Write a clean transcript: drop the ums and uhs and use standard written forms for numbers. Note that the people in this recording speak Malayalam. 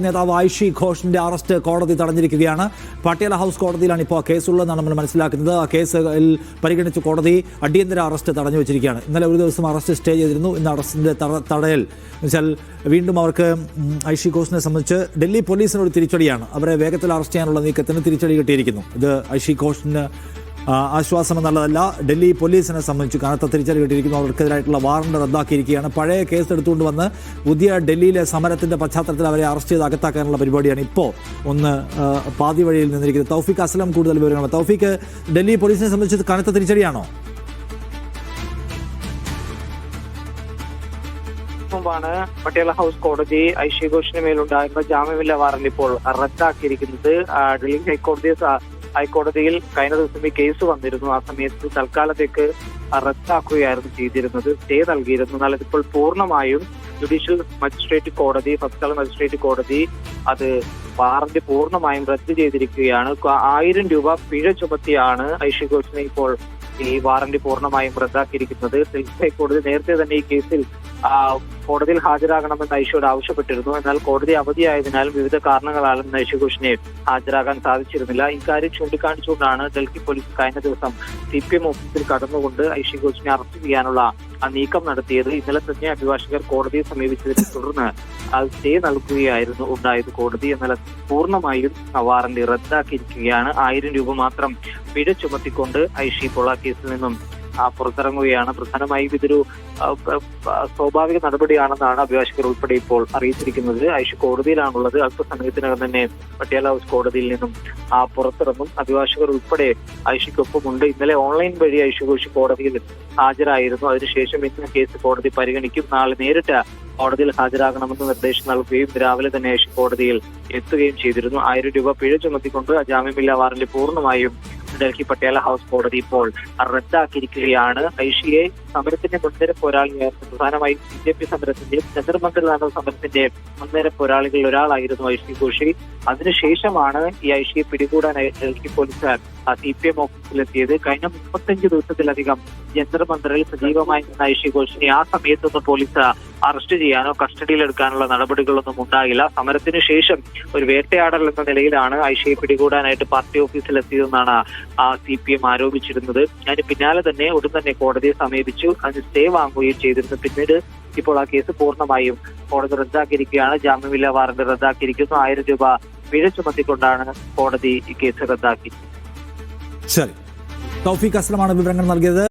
നേതാവ് ഐഷി ഘോഷിന്റെ അറസ്റ്റ് കോടതി തടഞ്ഞിരിക്കുകയാണ്. പട്യാല ഹൗസ് കോടതിയിലാണ് ഇപ്പോൾ കേസുള്ളതെന്നാണ് നമ്മൾ മനസ്സിലാക്കുന്നത്. ആ കേസിൽ പരിഗണിച്ച് കോടതി അടിയന്തര അറസ്റ്റ് തടഞ്ഞു വെച്ചിരിക്കുകയാണ്. ഇന്നലെ ഒരു ദിവസം അറസ്റ്റ് സ്റ്റേ ചെയ്തിരുന്നു. ഇന്ന് അറസ്റ്റിന്റെ തടയൽ എന്നുവെച്ചാൽ വീണ്ടും അവർക്ക് ഐഷി ഘോഷിനെ സംബന്ധിച്ച് ഡൽഹി പോലീസിനൊരു തിരിച്ചടിയാണ്. അവരെ വേഗത്തിൽ അറസ്റ്റ് ചെയ്യാനുള്ള നീക്കത്തിന് തിരിച്ചടി കിട്ടിയിരിക്കുന്നു. ഇത് ഐഷി ഘോഷിന് ആശ്വാസം എന്നുള്ളതല്ല, ഡൽഹി പോലീസിനെ സംബന്ധിച്ച് കനത്ത തിരിച്ചടി കിട്ടിയിരിക്കുന്നു. അവർക്കെതിരായിട്ടുള്ള വാറണ്ട് റദ്ദാക്കിയിരിക്കുകയാണ്. പഴയ കേസ് എടുത്തുകൊണ്ട് വന്ന് പുതിയ ഡൽഹിയിലെ സമരത്തിന്റെ പശ്ചാത്തലത്തിൽ അവരെ അറസ്റ്റ് ചെയ്ത് അകത്താക്കാനുള്ള പരിപാടിയാണ് ഇപ്പോൾ ഒന്ന് പാതി വഴിയിൽ നിന്നിരിക്കുന്നത്. തൗഫീഖ് അസ്ലം കൂടുതൽ വിവരങ്ങൾ. തൗഫീഖ്, ഡൽഹി പോലീസിനെ സംബന്ധിച്ച് കനത്ത തിരിച്ചടിയാണോ? മുമ്പാണ് പട്യാല ഹൗസ് കോടതി ഐഷി ഘോഷിന് മേലുണ്ടായിരുന്ന ജാമ്യമില്ലാ വാറന്റ് ഇപ്പോൾ റദ്ദാക്കിയിരിക്കുന്നത്. ഡൽഹി ഹൈക്കോടതിയിൽ കഴിഞ്ഞ ദിവസം ഈ കേസ് വന്നിരുന്നു. ആ സമയത്ത് തൽക്കാലത്തേക്ക് റദ്ദാക്കുകയായിരുന്നു ചെയ്തിരുന്നത്, സ്റ്റേ നൽകിയിരുന്നു. എന്നാൽ ഇതിപ്പോൾ പൂർണ്ണമായും ജുഡീഷ്യൽ മജിസ്ട്രേറ്റ് കോടതി, ഫസ്റ്റ് മജിസ്ട്രേറ്റ് കോടതി അത് വാറന്റ് പൂർണ്ണമായും റദ്ദ് ചെയ്തിരിക്കുകയാണ്. 1000 രൂപ പിഴ ചുമത്തിയാണ് ഐഷി ഘോഷിനെ ഇപ്പോൾ ഈ വാറന്റ് പൂർണ്ണമായും റദ്ദാക്കിയിരിക്കുന്നത്. ഡൽഹി ഹൈക്കോടതി നേരത്തെ തന്നെ ഈ കേസിൽ കോടതിയിൽ ഹാജരാകണമെന്ന് ഐഷിയോട് ആവശ്യപ്പെട്ടിരുന്നു. എന്നാൽ കോടതി അവധിയായതിനാലും വിവിധ കാരണങ്ങളാലും ഐഷി ഘോഷിനെ ഹാജരാകാൻ സാധിച്ചിരുന്നില്ല. ഇക്കാര്യം ചൂണ്ടിക്കാണിച്ചുകൊണ്ടാണ് ഡൽഹി പോലീസ് കഴിഞ്ഞ ദിവസം CPM ഓഫീസിൽ കടന്നുകൊണ്ട് ഐഷി ഘോഷിനെ അറസ്റ്റ് ചെയ്യാനുള്ള നീക്കം നടത്തിയത്. ഇന്നലെ തന്നെ അഭിഭാഷകർ കോടതിയെ സമീപിച്ചതിനെ തുടർന്ന് സ്റ്റേ നൽകുകയായിരുന്നു ഉണ്ടായത് കോടതി. എന്നാൽ പൂർണ്ണമായും വാറന്റ് റദ്ദാക്കിയിരിക്കുകയാണ്. 1000 രൂപ മാത്രം പിഴ ചുമത്തിക്കൊണ്ട് ഐഷി ഇപ്പോൾ ആ കേസിൽ നിന്നും പുറത്തിറങ്ങുകയാണ്. പ്രധാനമായും ഇതൊരു സ്വാഭാവിക നടപടിയാണെന്നാണ് അഭിഭാഷകർ ഉൾപ്പെടെ ഇപ്പോൾ അറിയിച്ചിരിക്കുന്നത്. ഐഷി കോടതിയിലാണുള്ളത്. അല്പസമയത്തിനകം തന്നെ പട്യാല ഹൗസ് കോടതിയിൽ നിന്നും പുറത്തിറങ്ങും. അഭിഭാഷകർ ഉൾപ്പെടെ ഐഷിക്കൊപ്പമുണ്ട്. ഇന്നലെ ഓൺലൈൻ വഴി ഐഷി ഘോഷ് കോടതിയിൽ ഹാജരായിരുന്നു. അതിനുശേഷം ഇന്ന് കേസ് കോടതി പരിഗണിക്കും. നാളെ നേരിട്ട് കോടതിയിൽ ഹാജരാകണമെന്ന് നിർദ്ദേശം നൽകുകയും രാവിലെ തന്നെ ഐഷി കോടതിയിൽ എത്തുകയും ചെയ്തിരുന്നു. 1000 രൂപ പിഴ ചുമത്തിക്കൊണ്ട് ജാമ്യമില്ലാ വാറന്റ് പൂർണ്ണമായും ഡൽഹി പട്യാല ഹൗസ് കോടതി ഇപ്പോൾ റദ്ദാക്കിയിരിക്കുകയാണ്. ഐഷിയെ സമരത്തിന്റെ മുൻനിര പോരാളിയായിരുന്നു. പ്രധാനമായും BJP സമരത്തിന്റെ ചന്ദ്രമണ്ഡൽ നടന്ന സമരത്തിന്റെ മുൻനിര പോരാളികളിൽ ഒരാളായിരുന്നു ഐഷി ഘോഷി. അതിനുശേഷമാണ് ഈ ഐഷിയെ പിടികൂടാനായി ഡൽഹി പോലീസ് CPM ഓഫീസിലെത്തിയത്. കഴിഞ്ഞ 35 ദിവസത്തിലധികം ജന്തർ-മന്ദറിൽ സജീവമായി നിന്ന ഐഷി ഘോഷിനെ ആ സമയത്തൊന്നും പോലീസ് അറസ്റ്റ് ചെയ്യാനോ കസ്റ്റഡിയിലെടുക്കാനുള്ള നടപടികളൊന്നും ഉണ്ടായില്ല. സമരത്തിന് ശേഷം ഒരു വേട്ടയാടൽ എന്ന നിലയിലാണ് ഐഷിയെ പിടികൂടാനായിട്ട് പാർട്ടി ഓഫീസിലെത്തിയതെന്നാണ് CPM ആരോപിച്ചിരുന്നത്. അതിന് പിന്നാലെ തന്നെ ഉടൻ തന്നെ കോടതിയെ സമീപിച്ചു, അതിന് സ്റ്റേ വാങ്ങുകയും ചെയ്തിരുന്നു. പിന്നീട് ഇപ്പോൾ ആ കേസ് പൂർണ്ണമായും കോടതി റദ്ദാക്കിയിരിക്കുകയാണ്. ജാമ്യമില്ലാ വാറന്റ് റദ്ദാക്കിയിരിക്കുന്നു. 1000 രൂപ പിഴ ചുമത്തിക്കൊണ്ടാണ് കോടതി ഈ കേസ് റദ്ദാക്കി. ശരി, തൗഫീഖ് അസ്ലമാണ് വിവരങ്ങൾ നൽകിയത്.